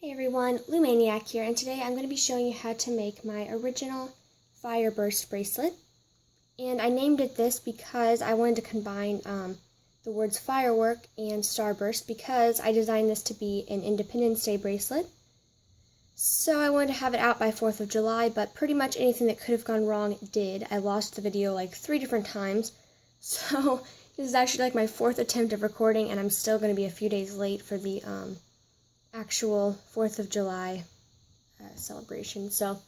Hey everyone, Loomaniac here, and today I'm going to be showing you how to make my original Fireburst bracelet. And I named it this because I wanted to combine the words firework and starburst because I designed this to be an Independence Day bracelet. So I wanted to have it out by 4th of July, but pretty much anything that could have gone wrong did. I lost the video like 3 different times, so this is actually like my 4th attempt of recording, and I'm still going to be a few days late for the actual 4th of July celebration. So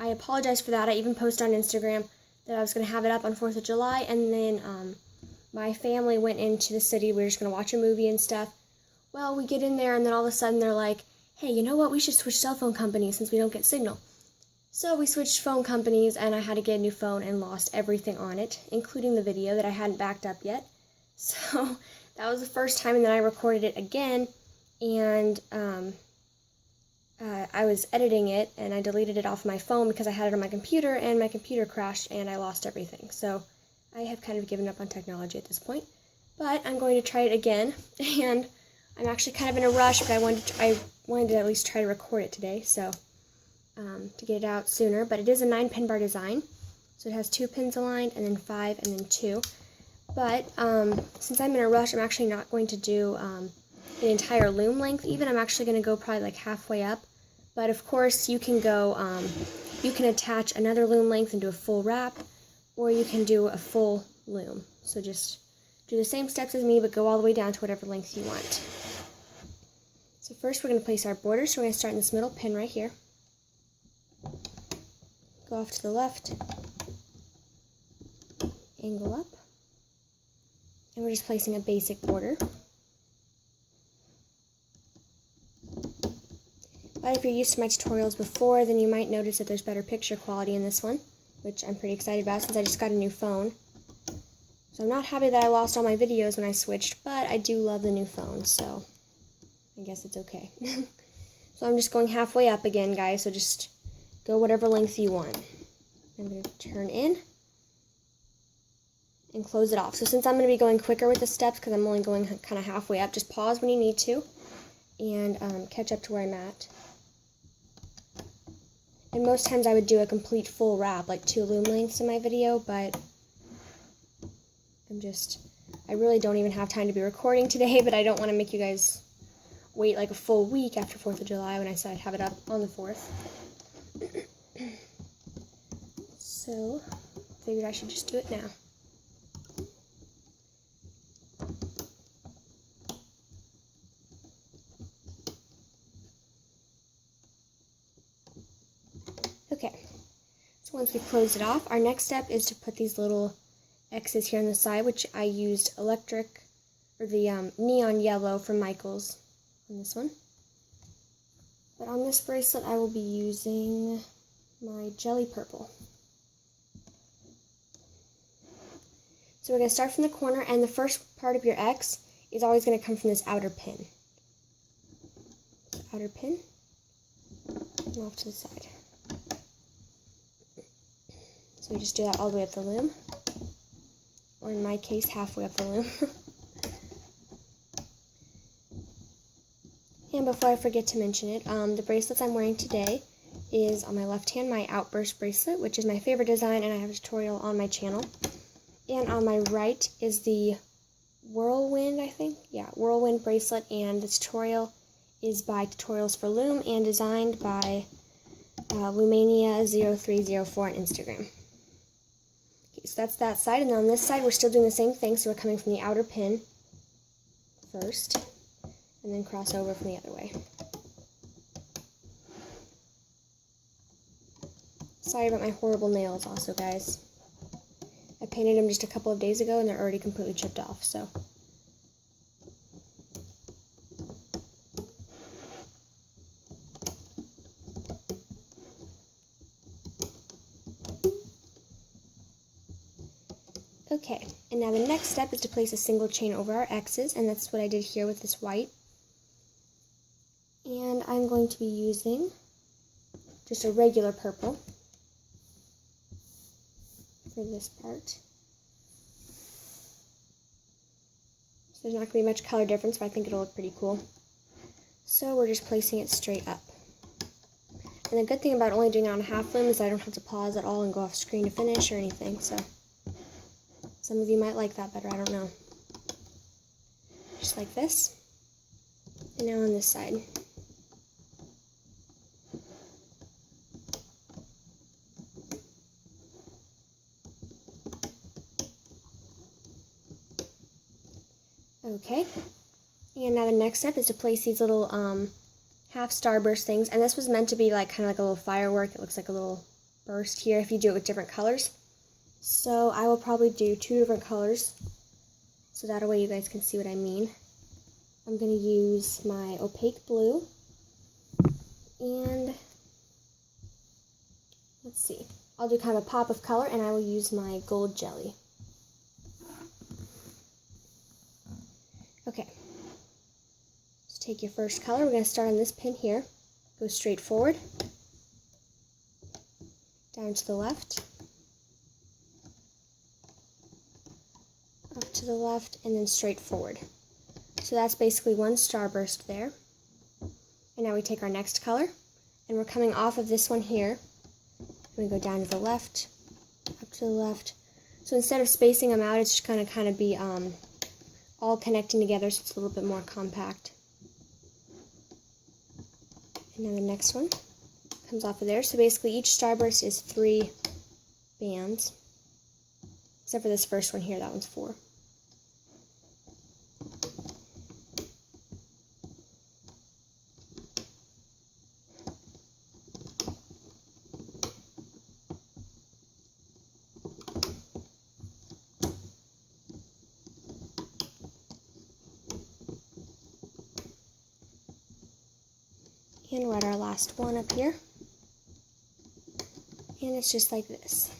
I apologize for that. I even posted on Instagram that I was going to have it up on 4th of July, and then my family went into the city. We were just going to watch a movie and stuff. Well, we get in there, and then all of a sudden they're like, hey, you know what? We should switch cell phone companies since we don't get signal. So we switched phone companies, and I had to get a new phone and lost everything on it, including the video that I hadn't backed up yet. So that was the first time, and then I recorded it again. And I was editing it, and I deleted it off my phone because I had it on my computer, and my computer crashed, and I lost everything. So I have kind of given up on technology at this point. But I'm going to try it again, and I'm actually kind of in a rush, but I wanted to at least try to record it today, so to get it out sooner. But it is a 9-pin bar design, so it has 2 pins aligned, and then 5, and then 2. But since I'm in a rush, I'm actually not going to do the entire loom length even. I'm actually going to go probably like halfway up, but of course you can go you can attach another loom length and do a full wrap, or you can do a full loom. So just do the same steps as me, but go all the way down to whatever length you want. So first we're going to place our border, so we're going to start in this middle pin right here, go off to the left, angle up, and we're just placing a basic border. But if you're used to my tutorials before, then you might notice that there's better picture quality in this one, which I'm pretty excited about since I just got a new phone. So I'm not happy that I lost all my videos when I switched, but I do love the new phone, so I guess it's okay. So I'm just going halfway up again, guys, so just go whatever length you want. I'm going to turn in and close it off. So since I'm going to be going quicker with the steps because I'm only going kind of halfway up, just pause when you need to and catch up to where I'm at. And most times I would do a complete full wrap, like 2 loom lengths in my video, but I really don't even have time to be recording today, but I don't want to make you guys wait like a full week after 4th of July when I said I'd have it up on the 4th. So, figured I should just do it now. Okay, so once we've closed it off, our next step is to put these little X's here on the side, which I used the neon yellow from Michaels on this one. But on this bracelet, I will be using my jelly purple. So we're going to start from the corner, and the first part of your X is always going to come from this outer pin. Outer pin, and off to the side. So we just do that all the way up the loom, or in my case, halfway up the loom. And before I forget to mention it, the bracelets I'm wearing today is on my left hand, my Outburst bracelet, which is my favorite design, and I have a tutorial on my channel. And on my right is the Whirlwind, I think? Yeah, Whirlwind bracelet, and the tutorial is by Tutorials for Loom and designed by Loomania0304 on Instagram. So that's that side, and then on this side we're still doing the same thing, so we're coming from the outer pin first, and then cross over from the other way. Sorry about my horrible nails also, guys. I painted them just a couple of days ago, and they're already completely chipped off, so. Okay, and now the next step is to place a single chain over our X's, and that's what I did here with this white. And I'm going to be using just a regular purple for this part. So there's not going to be much color difference, but I think it'll look pretty cool. So we're just placing it straight up. And the good thing about only doing it on a half loom is I don't have to pause at all and go off screen to finish or anything, so some of you might like that better, I don't know. Just like this. And now on this side. Okay, and now the next step is to place these little half starburst things, and this was meant to be like kind of like a little firework. It looks like a little burst here if you do it with different colors. So I will probably do 2 different colors, so that way you guys can see what I mean. I'm going to use my opaque blue, and let's see, I'll do kind of a pop of color, and I will use my gold jelly. Okay, so take your first color. We're going to start on this pin here, go straight forward, down to the left, up to the left, and then straight forward. So that's basically 1 starburst there. And now we take our next color, and we're coming off of this one here. We go down to the left, up to the left. So instead of spacing them out, it's just going to kind of be all connecting together, so it's a little bit more compact. And then the next one comes off of there. So basically each starburst is 3 bands, except for this first one here, that one's 4. And we're at our last one up here. And it's just like this.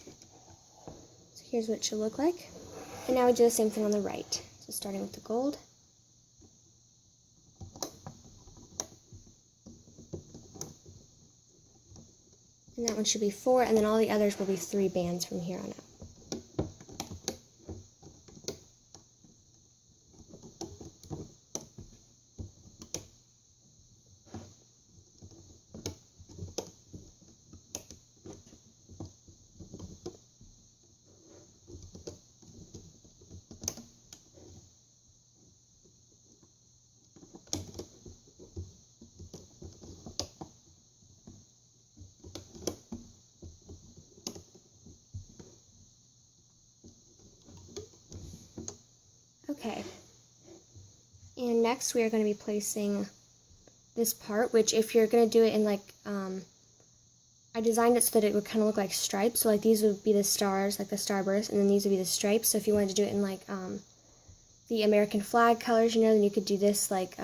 So here's what it should look like. And now we do the same thing on the right. So starting with the gold. And that one should be 4, and then all the others will be 3 bands from here on out. Okay, and next we are going to be placing this part, which if you're going to do it in like, I designed it so that it would kind of look like stripes, so like these would be the stars, like the starburst, and then these would be the stripes. So if you wanted to do it in like the American flag colors, you know, then you could do this like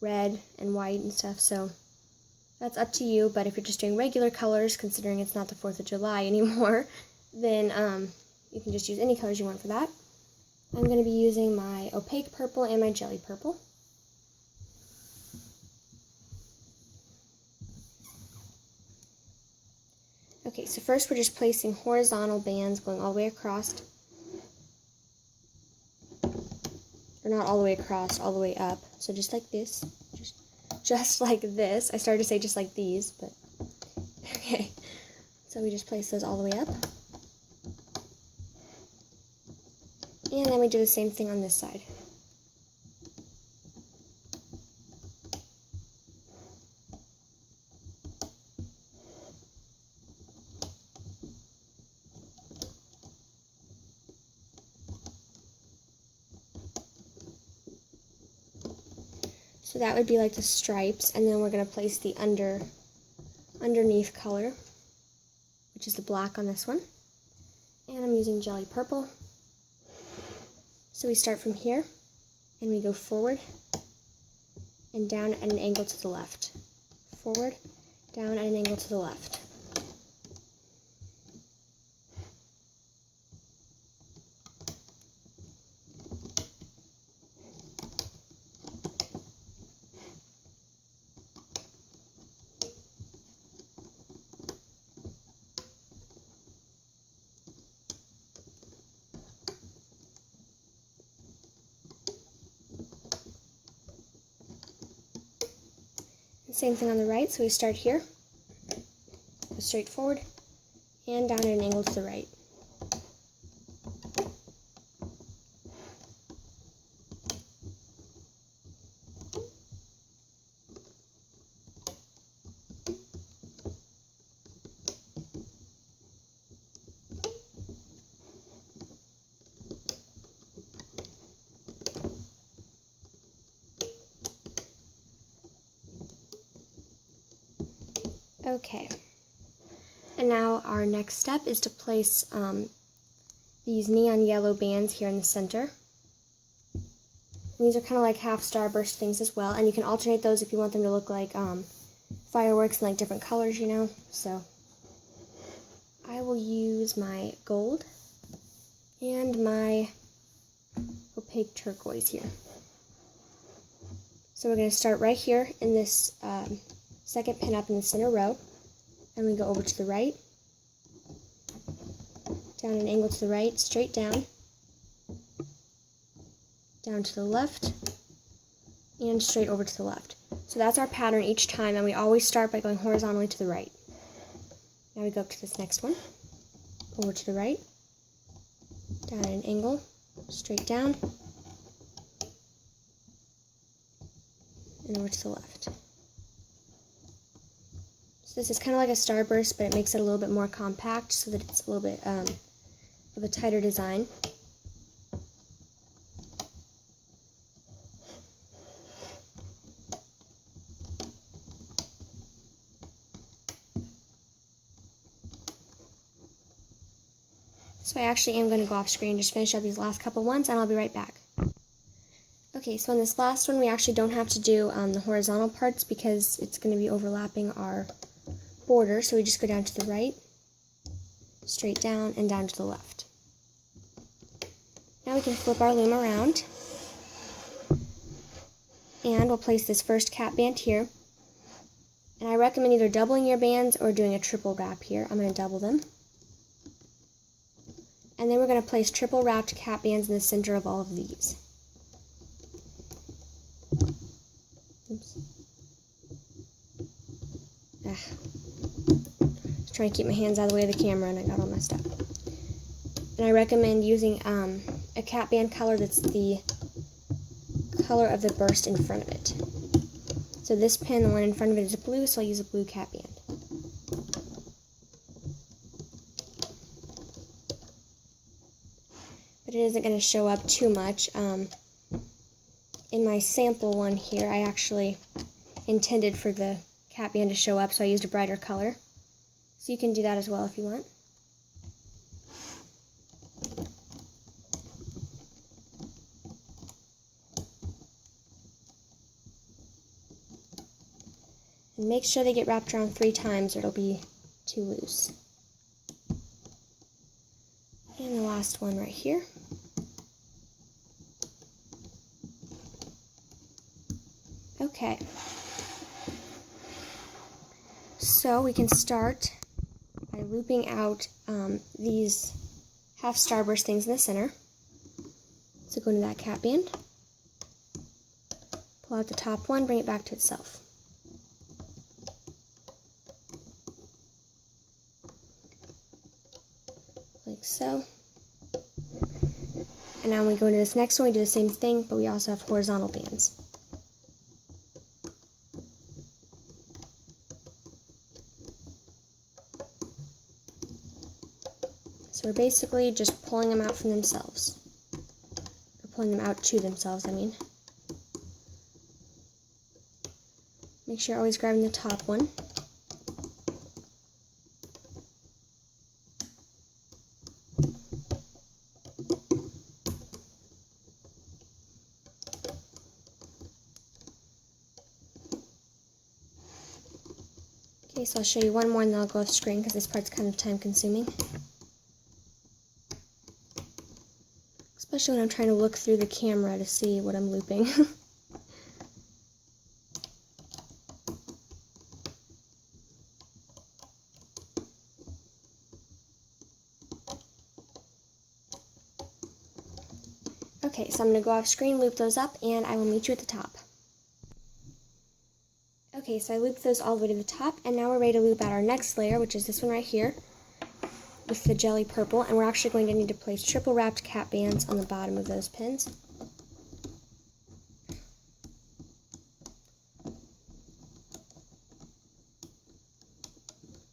red and white and stuff, so that's up to you. But if you're just doing regular colors, considering it's not the 4th of July anymore, then you can just use any colors you want for that. I'm going to be using my opaque purple and my jelly purple. Okay, so first we're just placing horizontal bands going all the way across. Or not all the way across, all the way up. So just like this. Just like this. I started to say just like these, but okay. So we just place those all the way up. And then we do the same thing on this side. So that would be like the stripes, and then we're going to place the underneath color, which is the black on this one. And I'm using jelly purple. So we start from here, and we go forward and down at an angle to the left. Forward, down at an angle to the left. Same thing on the right, so we start here, go straight forward, and down at an angle to the right. Okay, and now our next step is to place these neon yellow bands here in the center. And these are kind of like half starburst things as well, and you can alternate those if you want them to look like fireworks in like different colors, you know. So I will use my gold and my opaque turquoise here. So we're going to start right here in this second pin up in the center row, and we go over to the right, down an angle to the right, straight down, down to the left, and straight over to the left. So that's our pattern each time, and we always start by going horizontally to the right. Now we go up to this next one, over to the right, down at an angle, straight down, and over to the left. So this is kind of like a starburst, but it makes it a little bit more compact so that it's a little bit of a tighter design. So I actually am going to go off screen and just finish up these last couple ones, and I'll be right back. Okay, so in this last one we actually don't have to do the horizontal parts because it's going to be overlapping our border, so we just go down to the right, straight down, and down to the left. Now we can flip our loom around, and we'll place this first cap band here. And I recommend either doubling your bands or doing a triple wrap here. I'm going to double them. And then we're going to place triple wrapped cap bands in the center of all of these. Oops. Trying to keep my hands out of the way of the camera and I got all messed up. And I recommend using a cap band color that's the color of the burst in front of it. So this pin, the one in front of it is blue, so I'll use a blue cap band. But it isn't going to show up too much. In my sample one here, I actually intended for the cap band to show up, so I used a brighter color. So you can do that as well if you want. And make sure they get wrapped around 3 times or it'll be too loose. And the last one right here. Okay. So we can start by looping out these half starburst things in the center. So go into that cap band, pull out the top one, bring it back to itself. Like so. And now when we go into this next one, we do the same thing, but we also have horizontal bands. So we're basically just pulling them out from themselves. Or pulling them out to themselves, I mean. Make sure you're always grabbing the top one. Okay, so I'll show you one more and then I'll go off screen because this part's kind of time consuming. Especially when I'm trying to look through the camera to see what I'm looping. Okay, so I'm going to go off screen, loop those up, and I will meet you at the top. Okay, so I looped those all the way to the top, and now we're ready to loop out our next layer, which is this one right here, with the jelly purple, and we're actually going to need to place triple wrapped cap bands on the bottom of those pins.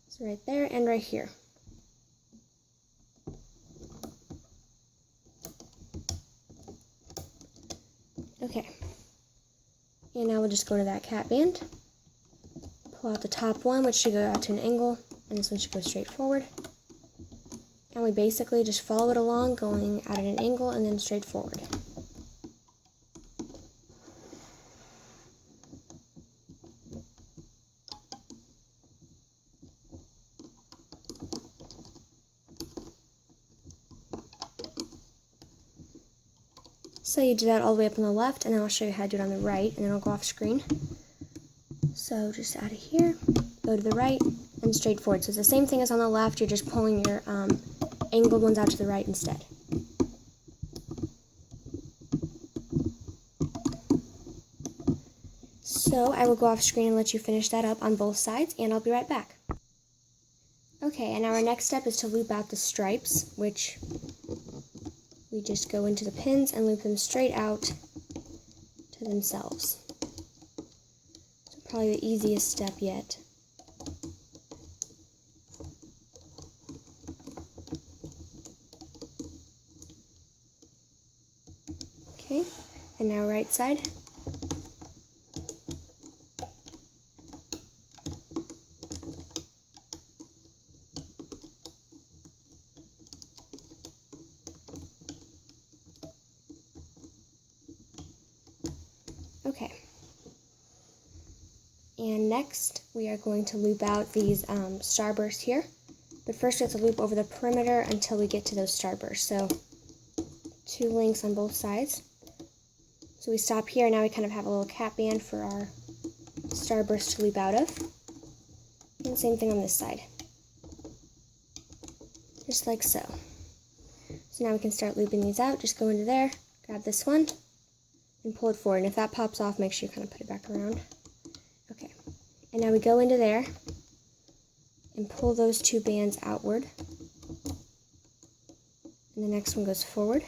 So right there and right here. Okay, and now we'll just go to that cap band, pull out the top one, which should go out to an angle, and this one should go straight forward. And we basically just follow it along, going out at an angle and then straight forward. So you do that all the way up on the left, and then I'll show you how to do it on the right, and then I'll go off screen. So just out of here, go to the right, and straight forward. So it's the same thing as on the left, you're just pulling your angled ones out to the right instead. So I will go off screen and let you finish that up on both sides, and I'll be right back. Okay, and now our next step is to loop out the stripes, which we just go into the pins and loop them straight out to themselves. So probably the easiest step yet. Okay, and now right side. Okay, and next we are going to loop out these starbursts here, but first we have to loop over the perimeter until we get to those starbursts. So 2 links on both sides. So we stop here, and now we kind of have a little cap band for our starburst to loop out of. And same thing on this side. Just like so. So now we can start looping these out. Just go into there, grab this one, and pull it forward. And if that pops off, make sure you kind of put it back around. Okay. And now we go into there and pull those 2 bands outward. And the next one goes forward.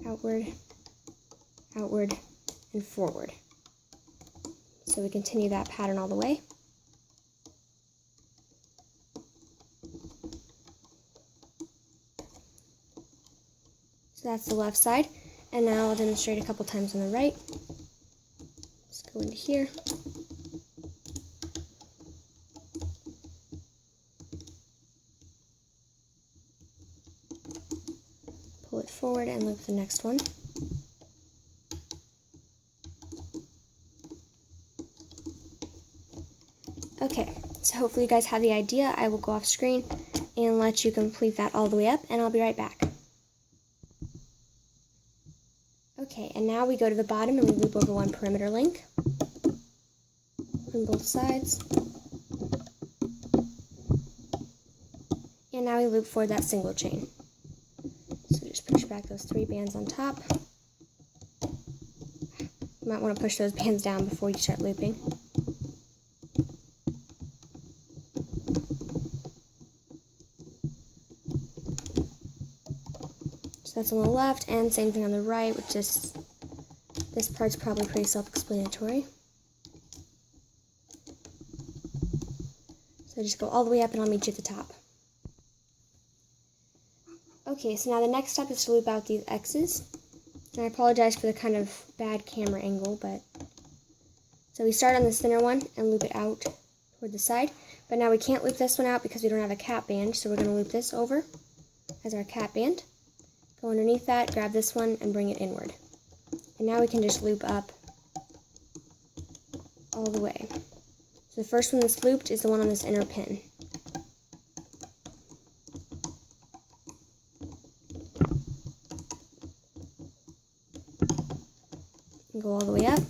Outward, outward, and forward. So we continue that pattern all the way. So that's the left side, and now I'll demonstrate a couple times on the right. Just go into here. Pull it forward and loop the next one. Okay, so hopefully you guys have the idea. I will go off screen and let you complete that all the way up, and I'll be right back. Okay, and now we go to the bottom and we loop over 1 perimeter link on both sides. And now we loop forward that single chain. So just push back those 3 bands on top. You might want to push those bands down before you start looping. So that's on the left, and same thing on the right, which is, this part's probably pretty self-explanatory. So just go all the way up and I'll meet you at the top. Okay, so now the next step is to loop out these X's. And I apologize for the kind of bad camera angle, but... So we start on the center one and loop it out toward the side. But now we can't loop this one out because we don't have a cap band, so we're going to loop this over as our cap band. Go underneath that, grab this one, and bring it inward. And now we can just loop up all the way. So the first one that's looped is the one on this inner pin. And go all the way up,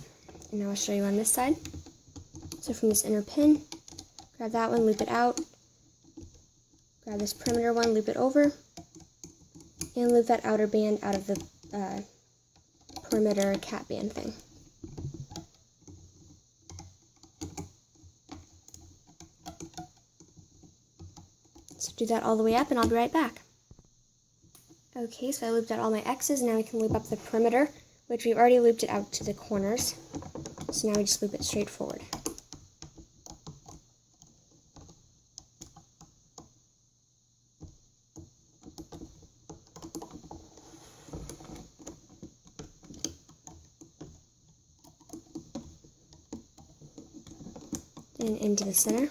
and now I'll show you on this side. So from this inner pin, grab that one, loop it out, grab this perimeter one, loop it over, and loop that outer band out of the perimeter cat band thing. So do that all the way up and I'll be right back. Okay, so I looped out all my X's, now we can loop up the perimeter, which we've already looped it out to the corners. So now we just loop it straight forward. And into the center.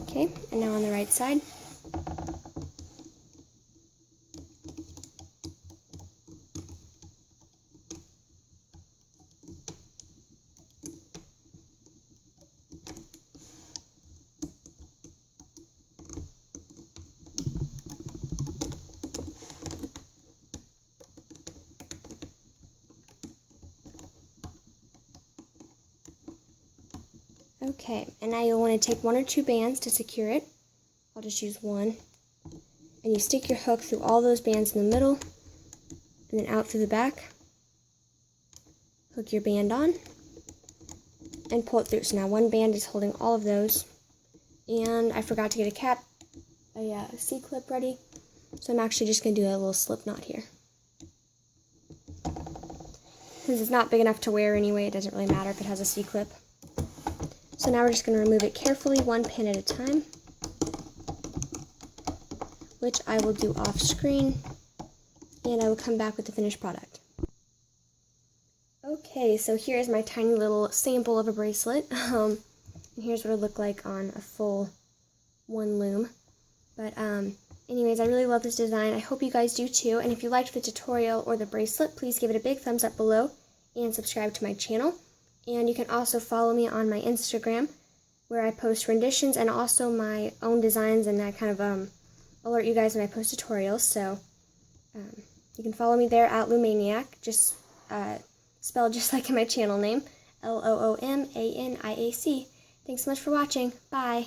Okay, and now on the right side. Okay, and now you'll want to take 1 or 2 bands to secure it. I'll just use one. And you stick your hook through all those bands in the middle, and then out through the back. Hook your band on, and pull it through. So now one band is holding all of those. And I forgot to get a C-clip ready, so I'm actually just going to do a little slip knot here. Since it's not big enough to wear anyway, it doesn't really matter if it has a C-clip. So now we're just going to remove it carefully, 1 pin at a time, which I will do off screen, and I will come back with the finished product. Okay, so here's my tiny little sample of a bracelet, and here's what it would look like on a full 1 loom. But anyways, I really love this design. I hope you guys do too, and if you liked the tutorial or the bracelet, please give it a big thumbs up below and subscribe to my channel. And you can also follow me on my Instagram, where I post renditions and also my own designs, and I kind of alert you guys when I post tutorials. So you can follow me there at Loomaniac, just spelled just like in my channel name, Loomaniac. Thanks so much for watching. Bye.